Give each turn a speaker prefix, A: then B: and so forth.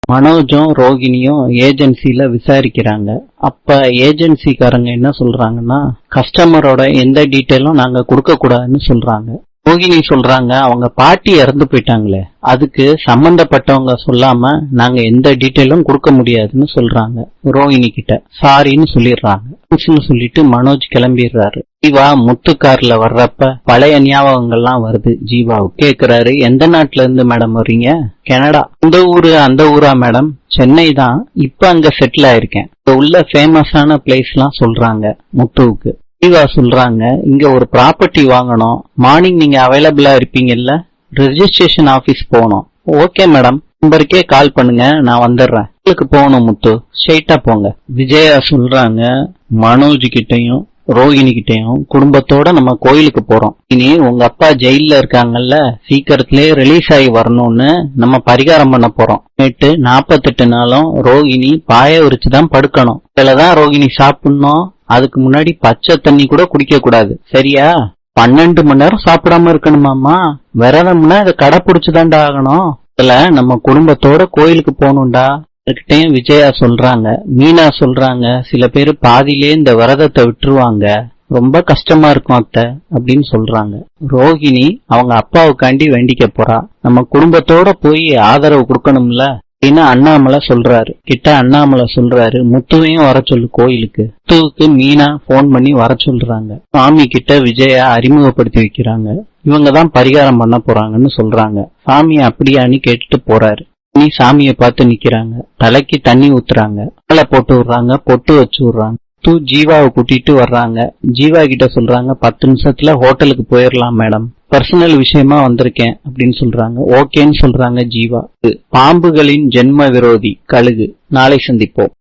A: மனோஜும் ரோகிணியும் ஏஜென்சில விசாரிக்கிறாங்க. அப்ப ஏஜென்சிக்காரங்க என்ன சொல்றாங்கன்னா, கஸ்டமரோட எந்த டீட்டெயிலும் நாங்க கொடுக்க கூடாதுன்னு சொல்றாங்க. ரோகிணி சொல்றாங்க, அவங்க பாட்டி இறந்து போயிட்டாங்களே, அதுக்கு சம்பந்தப்பட்டவங்க சொல்லாம நாங்க எந்த டீட்டெயிலும் கொடுக்க முடியாதுன்னு சொல்றாங்க. ரோகிணி கிட்ட சாரின்னு சொல்லிடுறாங்க. சொல்லிட்டு மனோஜ் கிளம்பிடுறாரு. ஜீவா முத்து கார்ல வர்றப்ப பழைய ஞாபகங்கள்லாம் வருது. ஜீவாவுக்கு கேக்குறாரு, எந்த நாட்டுல இருந்து மேடம் வர்றீங்க? கனடா. அந்த ஊரா மேடம்? சென்னை தான், இப்ப அங்க செட்டில் ஆயிருக்கேன். உள்ள ஃபேமஸான பிளேஸ் எல்லாம் சொல்றாங்க முத்துவுக்கு. ஜீவா சொல்றாங்க, இங்க ஒரு ப்ராப்பர்ட்டி வாங்கணும், மார்னிங் நீங்க அவைலபிளா இருப்பீங்கல்ல? ரெஜிஸ்ட்ரேஷன் ஆபீஸ் போகணும். ஓகே மேடம், நம்பருக்கே கால் பண்ணுங்க, நான் வந்துடுறேன். உங்களுக்கு போகணும் முத்து, ஸ்ட்ரெயிட்டா போங்க. விஜயா சொல்றாங்க, மனோஜ் கிட்டையும் ரோகிணி கிட்டையும் குடும்பத்தோட நம்ம கோயிலுக்கு போறோம். இனி உங்க அப்பா ஜெயில இருக்காங்கல்ல, சீக்கிரத்திலே ரிலீஸ் ஆகி வரணும்னு நம்ம பரிகாரம் பண்ண போறோம். நேற்று 48 நாளும் ரோகிணி பாய உரிச்சுதான் படுக்கணும். இதுலதான் ரோகிணி சாப்பிடணும். அதுக்கு முன்னாடி பச்சை தண்ணி கூட குடிக்க கூடாது, சரியா? 12 மணி நேரம் சாப்பிடாம இருக்கணுமாமா. விரதம்னா இதை கடைப்பிடிச்சுதான்டா ஆகணும். இதுல நம்ம குடும்பத்தோட கோயிலுக்கு போகணும்டா. அதுக்கிட்டையும் விஜயா சொல்றாங்க. மீனா சொல்றாங்க, சில பேரு பாதியிலே இந்த விரதத்தை விட்டுருவாங்க, ரொம்ப கஷ்டமா இருக்கும் அத்தை அப்படின்னு சொல்றாங்க. ரோகிணி அவங்க அப்பாவுக்காண்டி வேண்டிக்க போறா. நம்ம குடும்பத்தோட போய் ஆதரவு கொடுக்கணும்ல அப்படின்னு அண்ணாமலை சொல்றாரு. அண்ணாமலை சொல்றாரு, முத்துவையும் வர சொல்லு கோயிலுக்கு. முத்துவுக்கு மீனா போன் பண்ணி வர சொல்றாங்க. சாமி கிட்ட விஜயா அறிமுகப்படுத்தி வைக்கிறாங்க. இவங்கதான் பரிகாரம் பண்ண போறாங்கன்னு சொல்றாங்க. சாமி அப்படியான்னு கேட்டுட்டு போறாரு. நீ சாமியை பார்த்து நிக்கிறாங்க. தலைக்கு தண்ணி ஊத்துறாங்க, மாலை போட்டு விடுறாங்க, பொட்டு வச்சு விடுறாங்க. ஜீவாவை கூட்டிட்டு வர்றாங்க. ஜீவா கிட்ட சொல்றாங்க, 10 நிமிஷத்துல ஹோட்டலுக்கு போயிடலாம் மேடம், பர்சனல் விஷயமா வந்திருக்கேன் அப்படின்னு சொல்றாங்க. ஓகேன்னு சொல்றாங்க ஜீவா. பாம்புகளின் ஜென்ம விரோதி கழுகு. நாளை சந்திப்போம்.